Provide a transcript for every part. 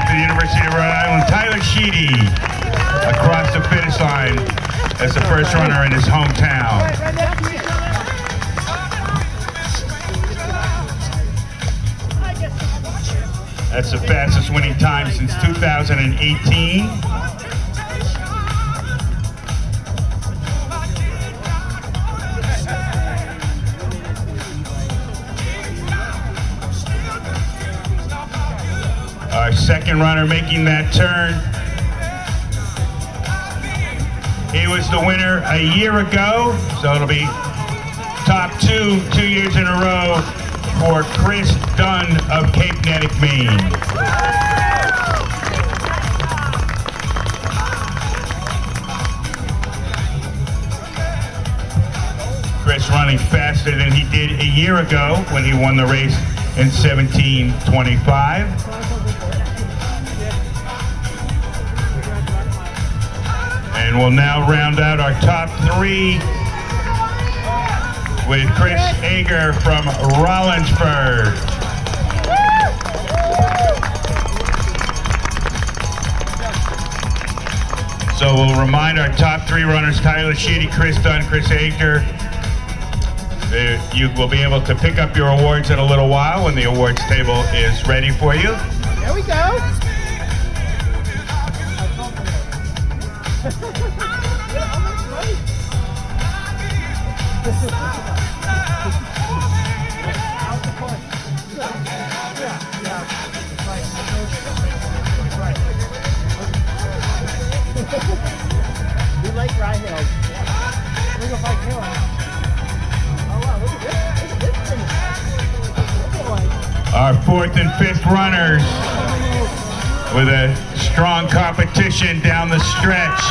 for the University of Rhode Island, Tyler Sheedy, across the finish line as the first runner in his hometown. That's the fastest winning time since 2018. Our second runner making that turn. He was the winner a year ago, so it'll be top 2 years in a row for Chris Dunn of Cape Nettic, Maine. Chris running faster than he did a year ago when he won the race in 17:25. And we'll now round out our top 3 with Chris Ager from Rollinsford. So we'll remind our top 3 runners, Tyler Sheedy, Chris Dunn, Chris Ager. You will be able to pick up your awards in a little while when the awards table is ready for you. There we go. We like rye hills. Look at Mike Hill. Oh wow, look at this thing. Our 4th and 5th runners with a strong competition down the stretch.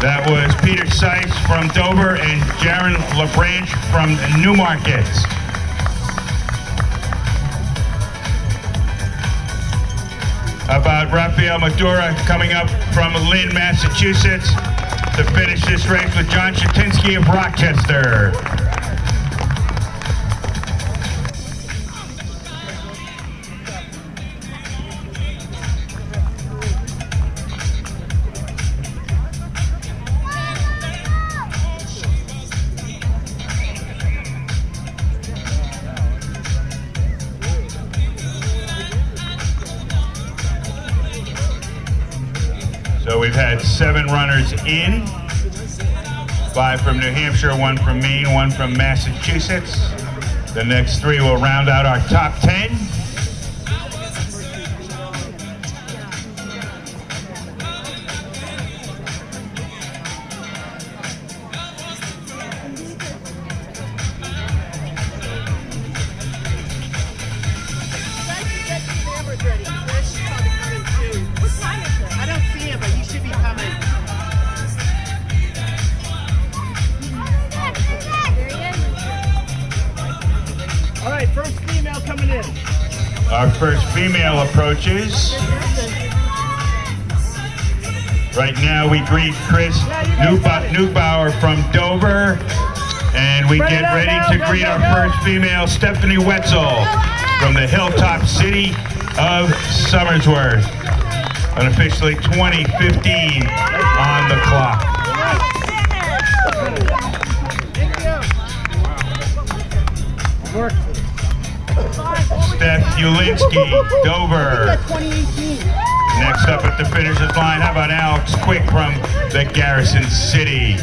That was Peter Sykes from Dover and Jaron LaBranche from Newmarket. How about Rafael Madura coming up from Lynn, Massachusetts to finish this race with John Shatinsky of Rochester. So we've had 7 runners in, 5 from New Hampshire, 1 from Maine, 1 from Massachusetts. The next 3 will round out our top 10. First female coming in. Our first female approaches. Right now we greet Chris Neubauer from Dover, and we get ready to greet our first female, Stephanie Wetzel from the Hilltop City of Somersworth. Unofficially 2015 on the clock. Steph Ulinski, Dover. Next up at the finisher's line, how about Alex Quick from the Garrison City?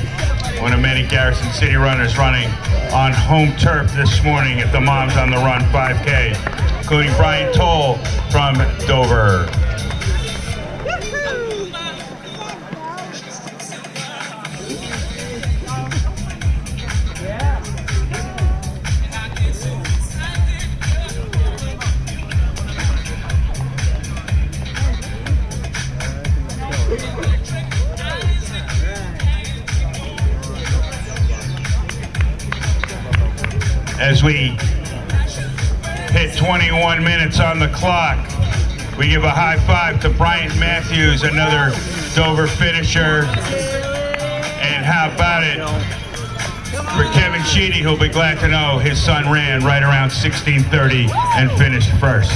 One of many Garrison City runners running on home turf this morning at the Moms on the Run 5K, including Brian Toll from Dover. As we hit 21 minutes on the clock, we give a high five to Bryant Matthews, another Dover finisher. And how about it? for Kevin Sheedy, who'll be glad to know his son ran right around 16:30 and finished first.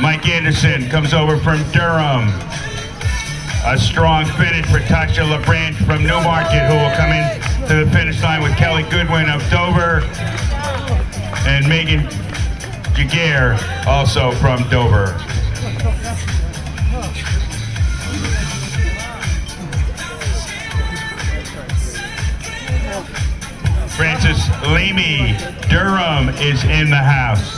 Mike Anderson comes over from Durham. A strong finish for Tasha LeBranch from Newmarket, who will come in to the finish line with Kelly Goodwin of Dover and Megan Jaguar, also from Dover. Francis Leamy, Durham is in the house.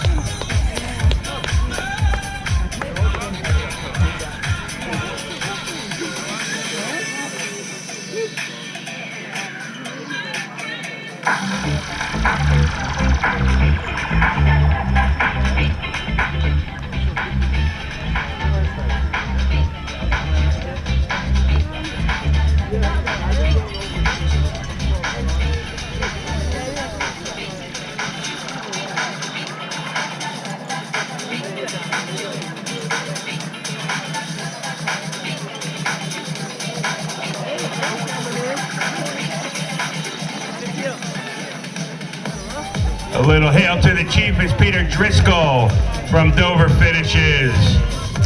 A little hail to the chief as Peter Driscoll from Dover finishes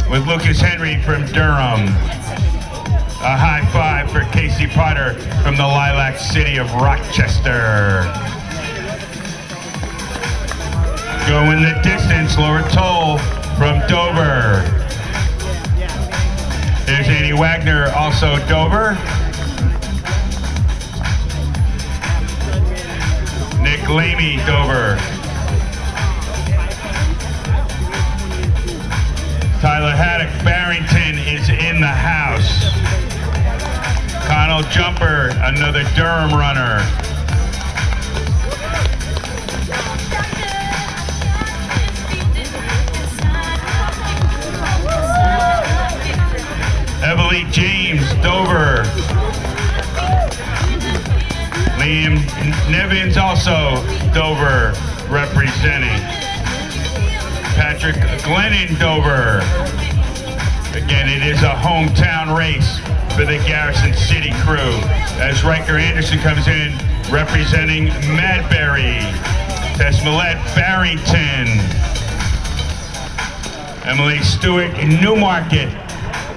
with Lucas Henry from Durham. A high five for Casey Potter from the Lilac City of Rochester. Going the distance, Laura Toll from Dover. There's Annie Wagner, also Dover. Nick Leamy, Dover. Tyler Haddock, Barrington is in the house. Connell Jumper, another Durham runner. Evalie James, Dover. Liam Nevins, also Dover, representing. Patrick Glennon, Dover. Again, it is a hometown race for the Garrison City crew as Riker Anderson comes in representing Madbury. Tess Millette, Barrington. Emily Stewart in Newmarket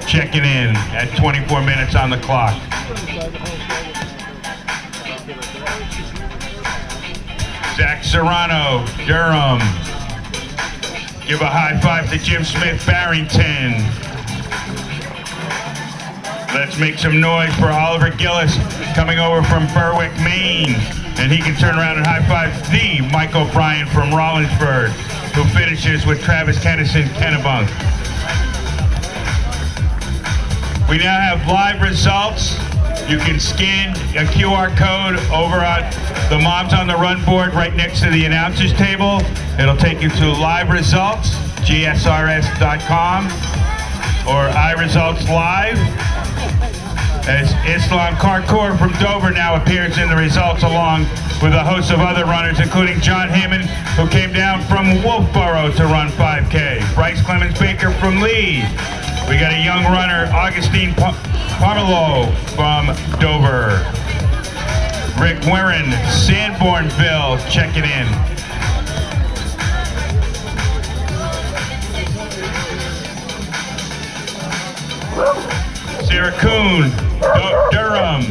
checking in at 24 minutes on the clock. Zach Serrano, Durham. Give a high five to Jim Smith, Barrington. Let's make some noise for Oliver Gillis coming over from Berwick, Maine. And he can turn around and high five the Mike O'Brien from Rollinsford, who finishes with Travis Kennison, Kennebunk. We now have live results. You can scan a QR code over at the Moms on the Run board right next to the announcers table. It'll take you to live results, gsrs.com, or iResults Live. As Islam Karkour from Dover now appears in the results along with a host of other runners, including John Hammond, who came down from Wolfboro to run 5K. Bryce Clemens Baker from Lee. We got a young runner, Augustine Parmelo from Dover. Rick Warren, Sanbornville, checking in. Sarah Kuhn, Durham.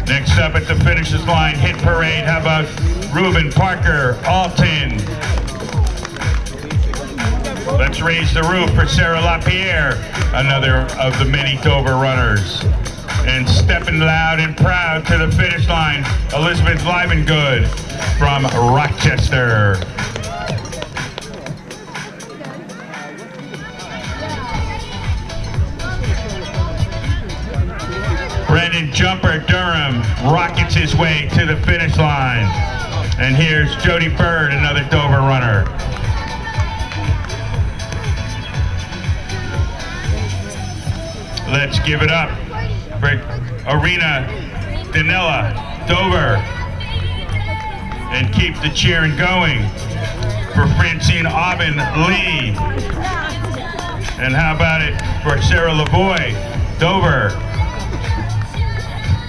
Next up at the finishers line, hit parade. How about Reuben Parker, Alton? Let's raise the roof for Sarah LaPierre, another of the many Dover runners. And stepping loud and proud to the finish line, Elizabeth Livengood from Rochester. Brendan Jumper, Durham, rockets his way to the finish line. And here's Jody Bird, another Dover runner. Let's give it up for Arena Danella, Dover. And keep the cheering going for Francine Aubin Lee. And how about it for Sarah Lavoie, Dover.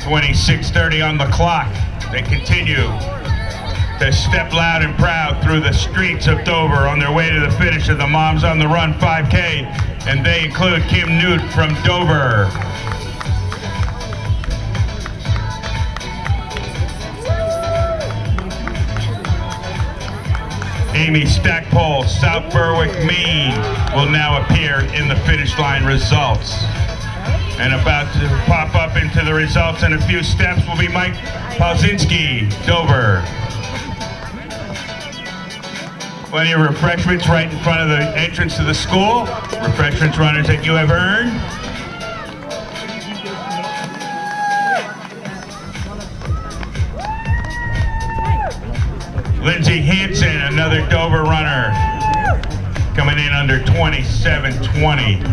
26:30 on the clock. They continue to step loud and proud through the streets of Dover on their way to the finish of the Moms on the Run 5K, and they include Kim Newt from Dover. Amy Stackpole, South Berwick, Maine, will now appear in the finish line results. And about to pop up into the results in a few steps will be Mike Palzinski, Dover. Plenty of refreshments right in front of the entrance to the school. Refreshments, runners that you have earned. Lindsay Hansen, another Dover runner, coming in under 27:20.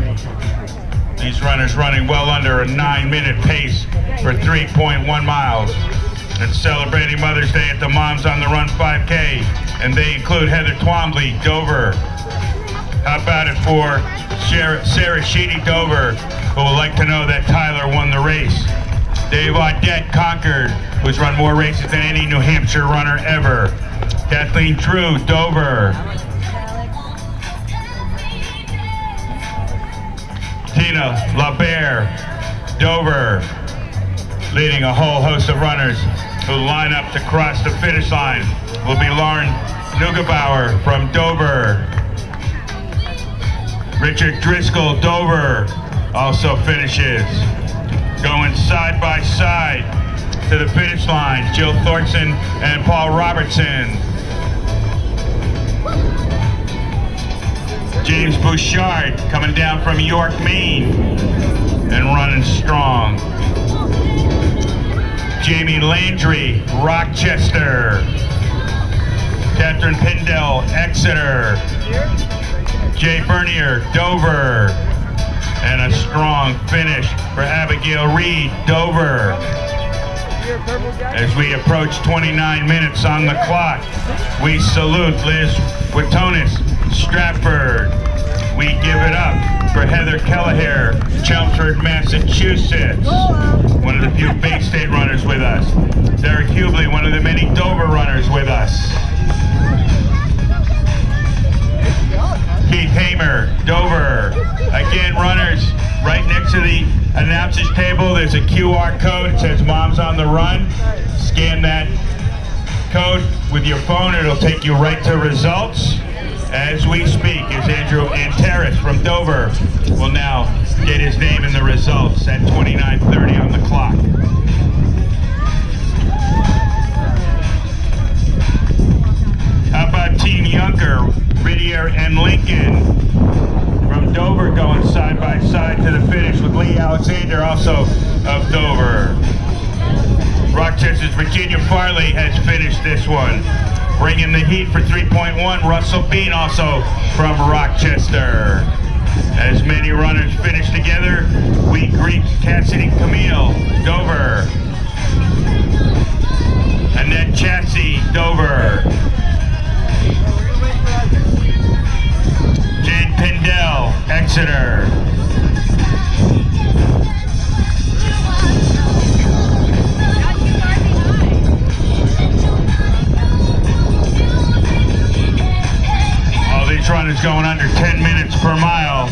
These runners running well under a 9-minute pace for 3.1 miles. And celebrating Mother's Day at the Moms on the Run 5K. And they include Heather Twombly, Dover. How about it for Sarah Sheedy, Dover, who would like to know that Tyler won the race. Dave Audette, Concord, who's run more races than any New Hampshire runner ever. Kathleen Drew, Dover. Tina LaBear, Dover, leading a whole host of runners who line up to cross the finish line. Will be Lauren Neugebauer from Dover. Richard Driscoll, Dover, also finishes. Going side by side to the finish line, Jill Thorson and Paul Robertson. James Bouchard coming down from York, Maine, and running strong. Jamie Landry, Rochester. Catherine Pindell, Exeter. Jay Bernier, Dover. And a strong finish for Abigail Reed, Dover. As we approach 29 minutes on the clock, we salute Liz Witonis, Stratford. We give it up for Heather Kelleher, Chelmsford, Massachusetts. One of the few Bay State runners with us. Derek Hubley, one of the many Dover runners with us. Keith Hamer, Dover. Again, runners, right next to the announcer's table, there's a QR code. It says Moms on the Run. Scan that code with your phone. It'll take you right to results. As we speak, is Andrew Antares from Dover will now get his name in the results at 29:30 on the clock. How about Team Yunker, Ridier and Lincoln from Dover going side by side to the finish with Lee Alexander, also of Dover. Rochester's Virginia Farley has finished this one. Bringing the heat for 3.1, Russell Bean, also from Rochester. As many runners finish together, we greet Cassidy Camille, Dover. Annette Chassie, Dover. Jen Pindell, Exeter. Runners going under 10 minutes per mile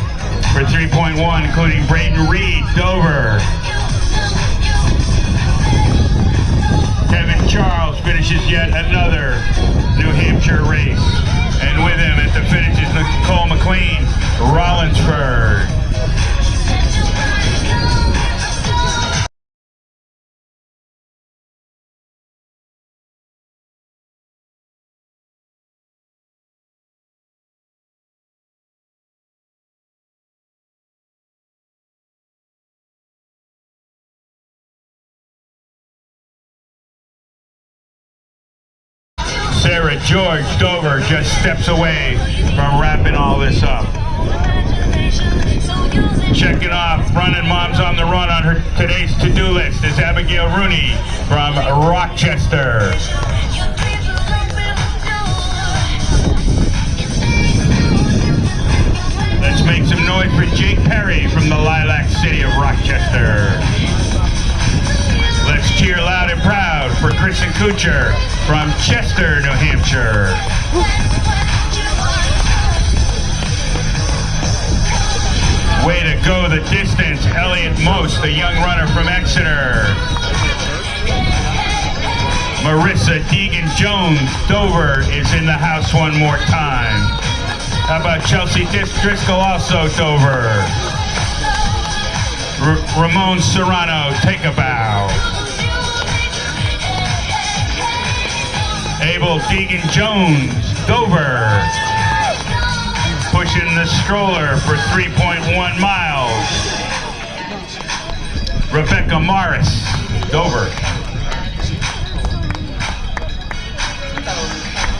for 3.1, including Braden Reed, Dover. Kevin Charles finishes yet another New Hampshire race. And with him at the finish is Nicole McLean, Rollinsford. Sarah George, Dover, just steps away from wrapping all this up. Checking off, running Moms on the Run on her today's to-do list is Abigail Rooney from Rochester. Jake Perry from the Lilac City of Rochester. Let's cheer loud and proud for Kristen Kuchar from Chester, New Hampshire. Way to go the distance, Elliot Most, a young runner from Exeter. Marissa Deegan-Jones, Dover, is in the house one more time. How about Chelsea Driscoll, also Dover. Ramon Serrano, take a bow. Abel Deegan-Jones, Dover, pushing the stroller for 3.1 miles. Rebecca Morris, Dover.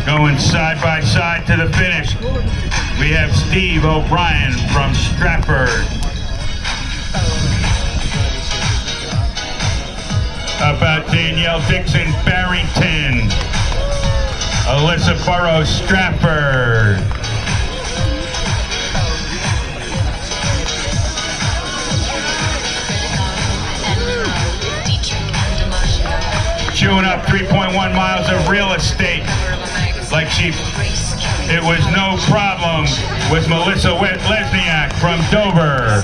Going side by side to the finish, we have Steve O'Brien from Stratford. How about Danielle Dixon, Barrington. Alyssa Burrows, Stratford. Chewing up 3.1 miles of real estate like it was no problem with Melissa Lesniak from Dover.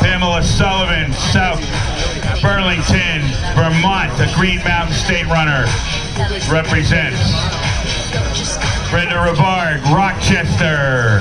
Pamela Sullivan, South Burlington, Vermont, a Green Mountain State runner, represents. Brenda Rivard, Rochester.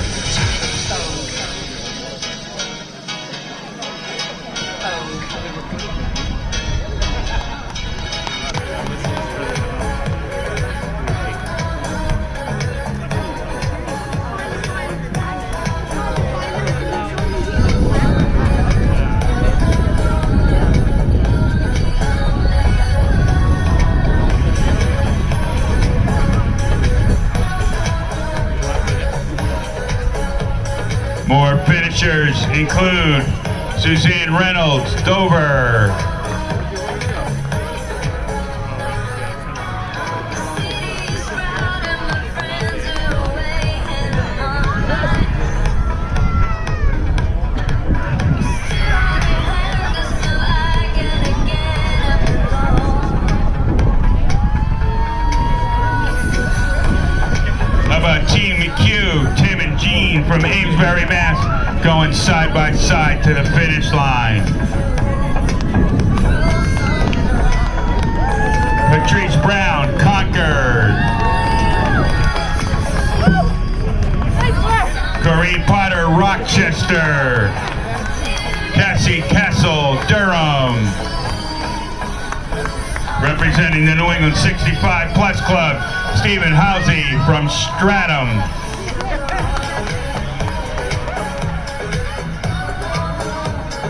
More finishers include Suzanne Reynolds, Dover. How about Team McHugh, Tim and Jean from Amesbury, Mass, going side by side to the finish line. Patrice Brown, Concord. Corrine Potter, Rochester. Cassie Castle, Durham. Representing the New England 65 Plus Club, Stephen Housey from Stratham.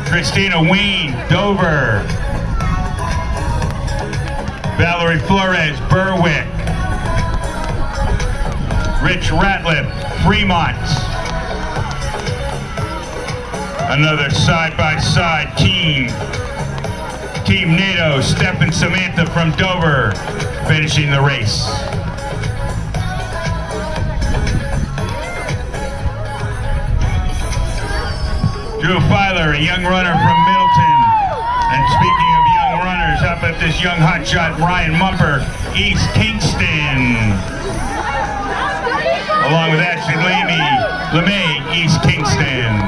Christina Ween, Dover. Valerie Flores, Berwick. Rich Ratliff, Fremont. Another side-by-side team. Team NATO, Steph and Samantha from Dover, finishing the race. Drew Filer, a young runner from Middleton. And speaking of young runners, how about this young hotshot Ryan Mumper, East Kingston. Along with Ashley LeMay, East Kingston.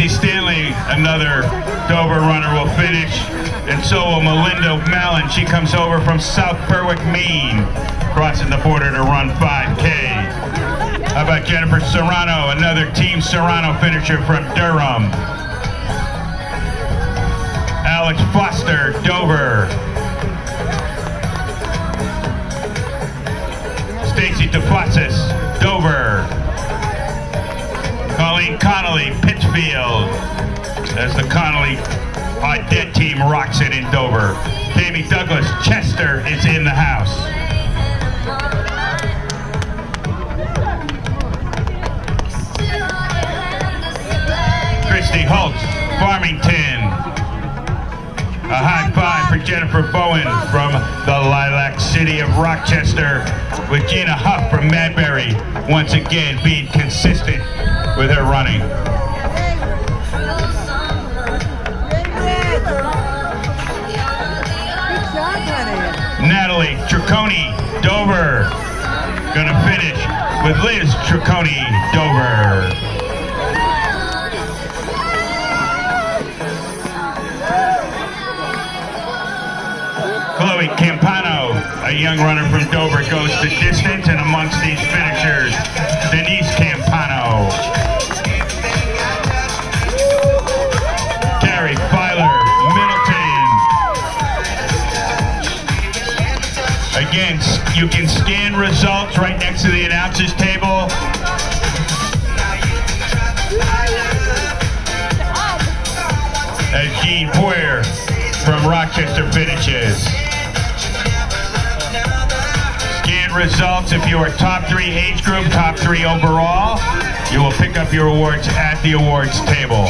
Stanley, another Dover runner, will finish, and so will Melinda Mallon. She comes over from South Berwick, Maine, crossing the border to run 5K. How about Jennifer Serrano, another Team Serrano finisher from Durham. Alex Foster, Dover. Stacy DeFossis, Dover. Colleen Connolly, Pittsfield. as the Connolly Audette team rocks it in Dover. Tammy Douglas Chester is in the house. Christy Holtz, Farmington. A high five for Jennifer Bowen from the Lilac City of Rochester, with Gina Huff from Madbury once again being consistent with her running. Natalie Trecconi, Dover, gonna finish with Liz Trecconi, Dover. Chloe Campano, a young runner from Dover, goes the distance, and amongst these finishers, Denise Campano. Carrie Filer, Middleton. Again, you can scan results right next to the announcers table. As Jean Poyer from Rochester finishes. Scan results. If you are top 3 age group, top 3 overall, you will pick up your awards at the awards table.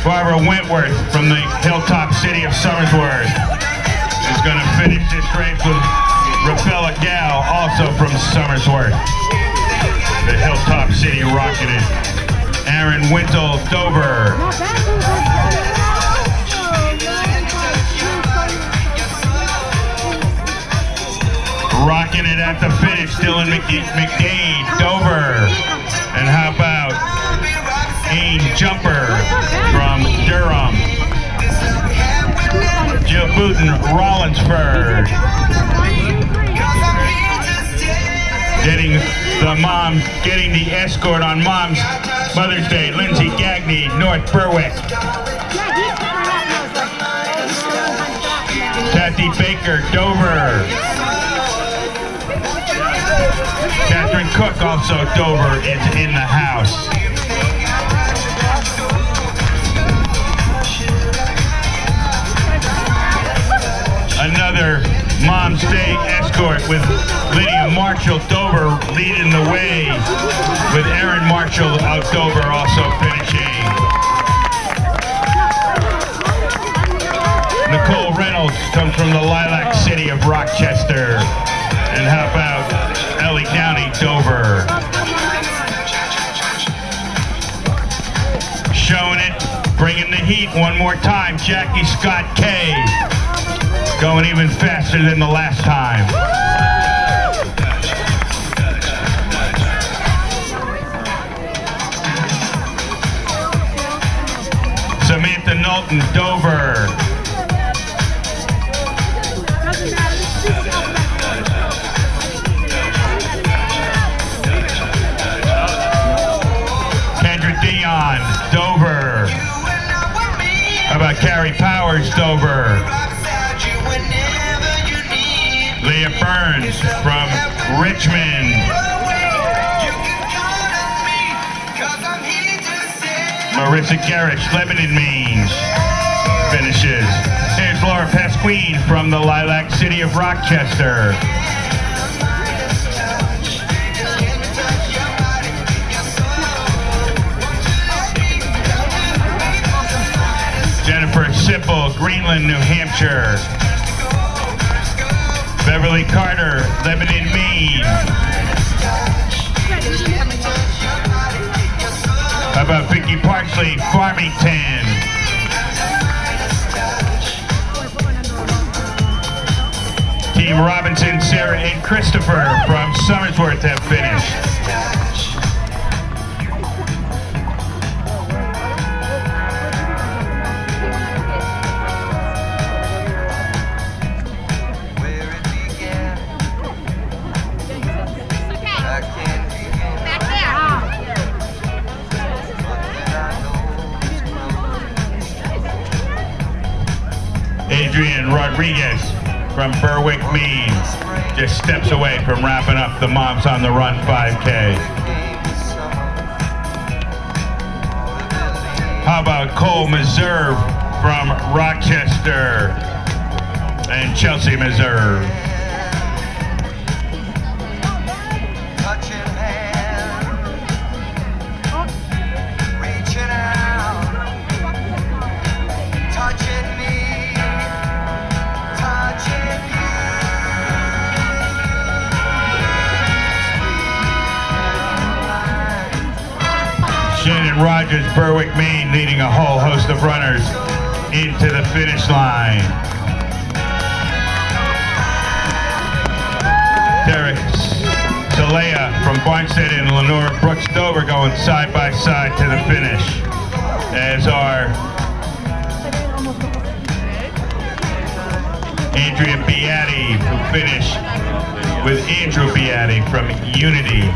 Barbara Wentworth from the hilltop city of Somersworth is going to finish this race with Rafaela Gal, also from Somersworth. The hilltop city rocking it. Aaron Wintle, Dover. Rocking it at the finish, Dylan McDade, Dover. And how about Ain Jumper from Durham. Jill Booten, Rollinsford. Getting the escort on Mom's Mother's Day, Lindsay Gagney, North Berwick. Kathy Baker, Dover. Catherine Cook, also Dover, is in the house. Another Mom's Day escort with Lydia Marshall, Dover, leading the way, with Erin Marshall out Dover also finishing. Nicole Reynolds comes from the Lilac City of Rochester. And how about Ellie Downey, Dover? Showing it, bringing the heat one more time, Jackie Scott Kay. Going even faster than the last time. Samantha Knowlton, Dover. Kendra Dion, Dover. How about Carrie Powers, Dover? Leah Burns from Richmond. Marissa Garish, Lebanon, Maine, finishes. Here's Laura Pasquine from the Lilac City of Rochester. Jennifer Sipple, Greenland, New Hampshire. Beverly Carter, Lebanon, Maine. How about Vicky Parsley, Farmington? Team Robinson, Sarah, and Christopher from Somersworth have finished. Adrian Rodriguez from Berwick, Maine. just steps away from wrapping up the Moms on the Run 5K. How about Cole Meserve from Rochester and Chelsea Meserve? Shannon Rogers, Berwick, Maine, leading a whole host of runners into the finish line. Derek Salea from Barnstead and Lenore Brooks Dover going side by side to the finish, as are Andrea Beatti, who finished with Andrew Beatti from Unity.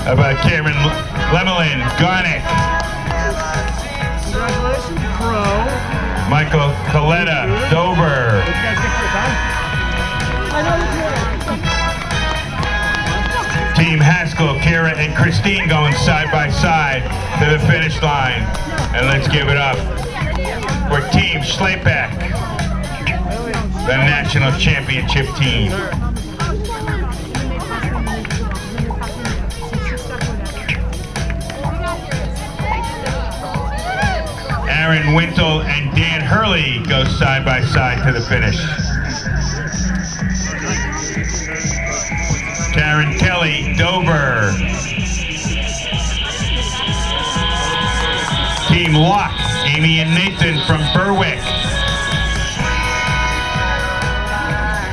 How about Cameron Lemelin, Garnick. Congratulations, bro. Michael Coletta, Dover. Team Haskell, Kara and Christine going side by side to the finish line. And let's give it up for Team Schlepeck, the national championship team. Aaron Wintle and Dan Hurley go side by side to the finish. Karen Kelly, Dover. Team Locke, Amy and Nathan from Berwick.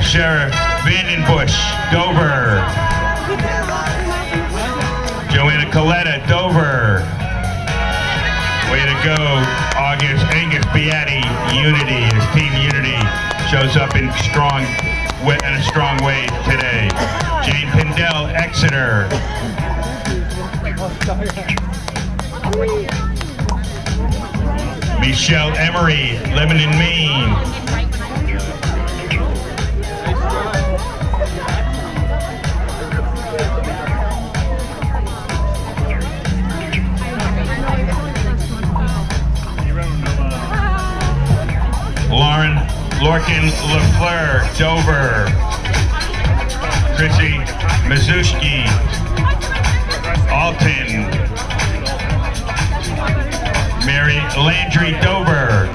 Sheriff Vandenbush, Dover. Joanna Coletta, Dover. Way to go, Angus Beatti, Unity. His team Unity shows up in a strong way today. Jane Pindell, Exeter. Michelle Emery, Lebanon, Maine. Lauren Lorcan LaFleur, Dover. Chrissy Mizushki, Alton. Mary Landry, Dover.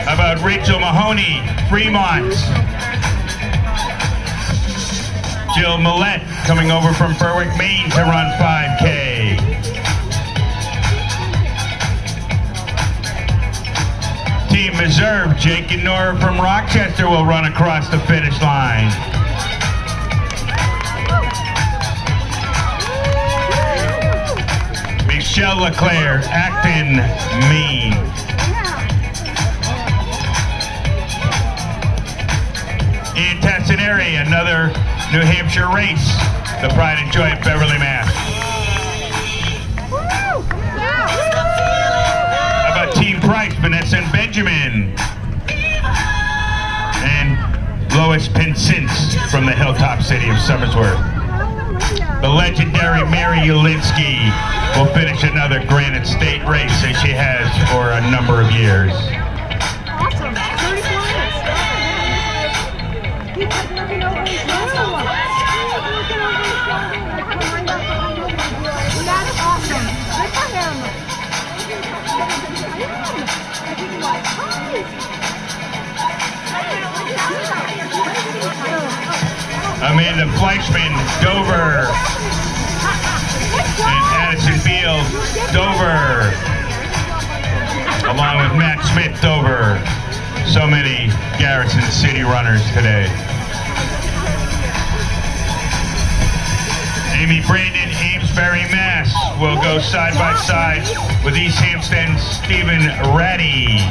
About Rachel Mahoney, Fremont. Jill Millette coming over from Berwick, Maine to run 5K. Team Meserve, Jake and Nora from Rochester will run across the finish line. Michelle LeClaire, Acton, Maine. In Tassinari, another New Hampshire race, the Pride and Joy of Beverly, Mass. How about Team Price, Vanessa and Benjamin? And Lois Pinsence from the hilltop city of Somersworth. the legendary Mary Ulinsky will finish another Granite State race as she has for a number of years. Awesome. 34 minutes. He kept looking over his shoulder. Looking over his shoulder. That's awesome. Good for him. Amanda Fleischman, Dover. And Addison Beal, Dover. Along with Matt Smith, Dover. So many Garrison City runners today. Amy Brandon, Amesbury, Mass. will go side by side with East Hampton's Stephen Ratty.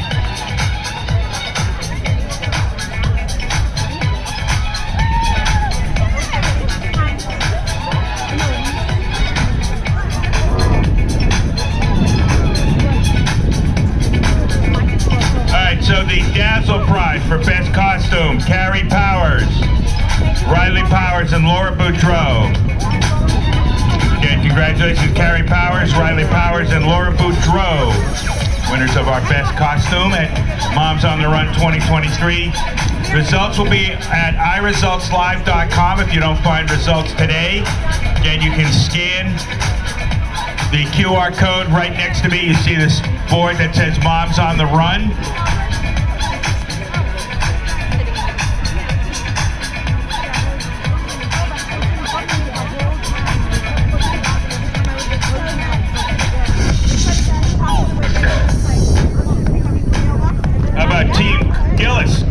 So the Dazzle Prize for Best Costume, Carrie Powers, Riley Powers, and Laura Boudreau. Again, congratulations, Carrie Powers, Riley Powers, and Laura Boudreau, winners of our Best Costume at Moms on the Run 2023. Results will be at iresultslive.com if you don't find results today. Again, you can scan the QR code right next to me. You see this board that says Moms on the Run.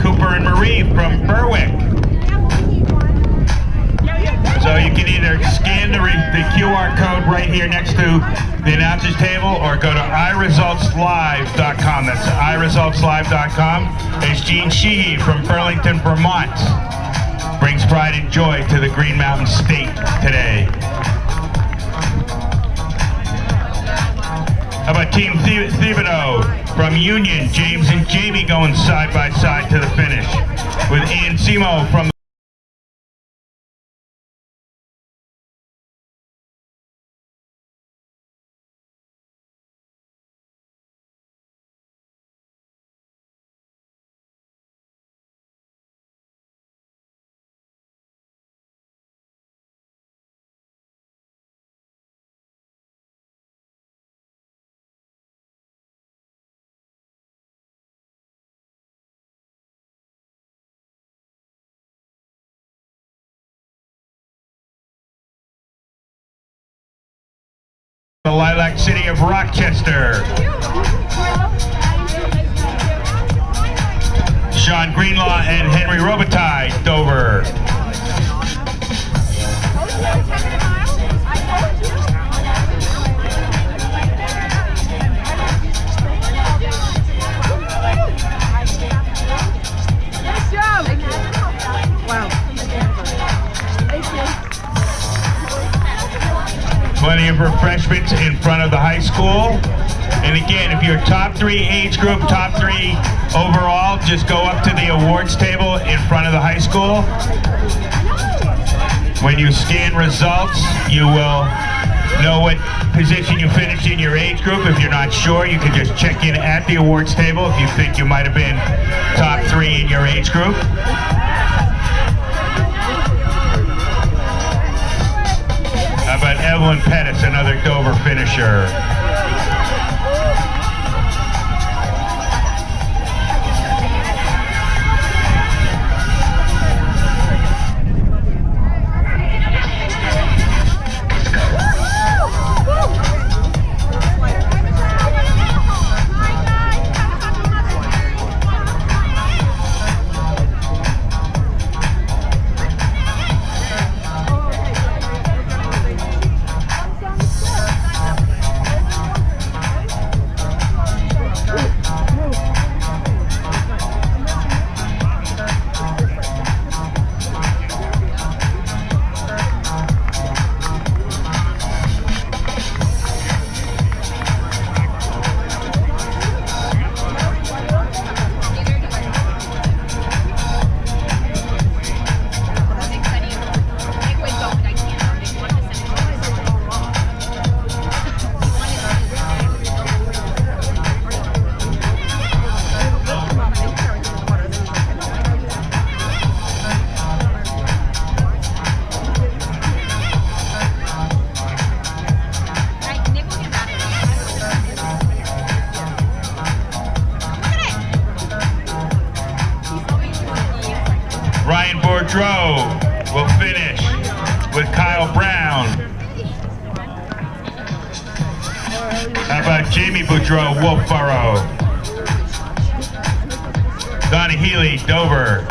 Cooper and Marie from Berwick. So you can either scan the QR code right here next to the announcer's table or go to iresultslive.com. That's iresultslive.com. There's Gene Sheehy from Burlington, Vermont. Brings pride and joy to the Green Mountain State today. How about Team Thibodeau from Union? James and Jamie going side by side to the finish with Ian Simo from the Lilac City of Rochester. Sean Greenlaw and Henry Robitaille, Dover. Plenty of refreshments in front of the high school. And again, if you're top 3 age group, top 3 overall, just go up to the awards table in front of the high school. When you scan results, you will know what position you finished in your age group. If you're not sure, you can just check in at the awards table if you think you might have been top 3 in your age group. How about Evelyn Pettis, another Dover finisher? Boudreaux will finish with Kyle Brown. How about Jamie Boudreaux, Wolfboro? Donna Healy, Dover.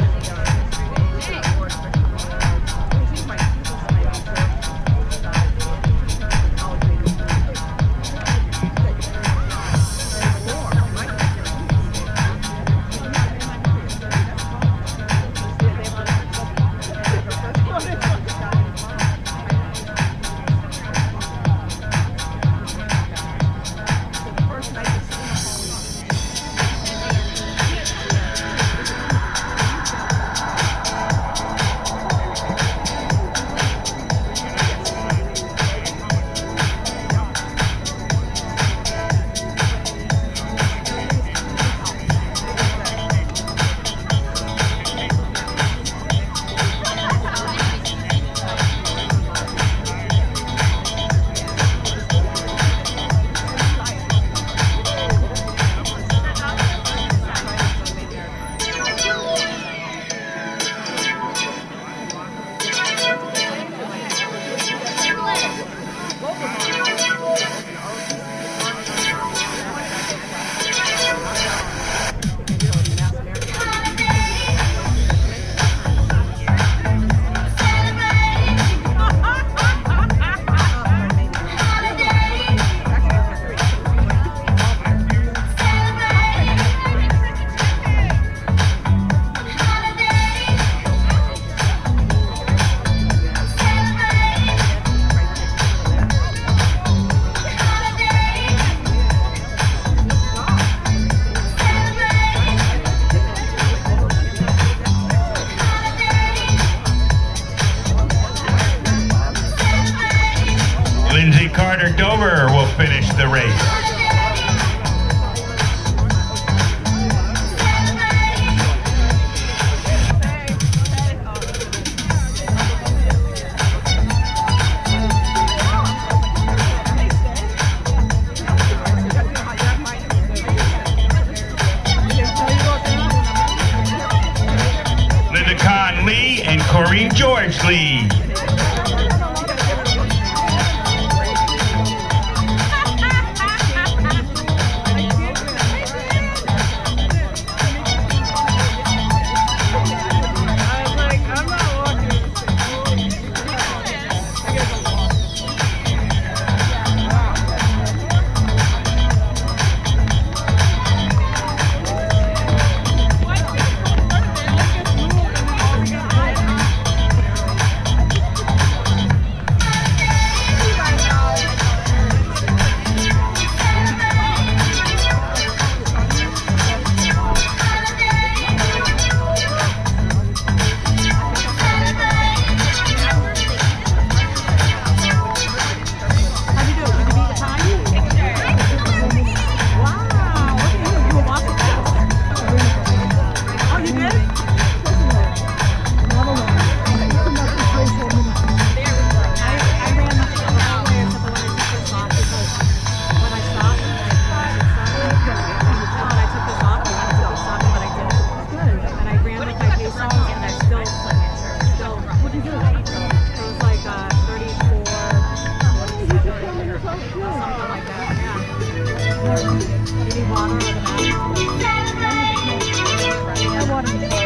Carter Dover will finish the race. Linda Kahn Lee and Corrine George Lee. Water or the bathroom? I wanted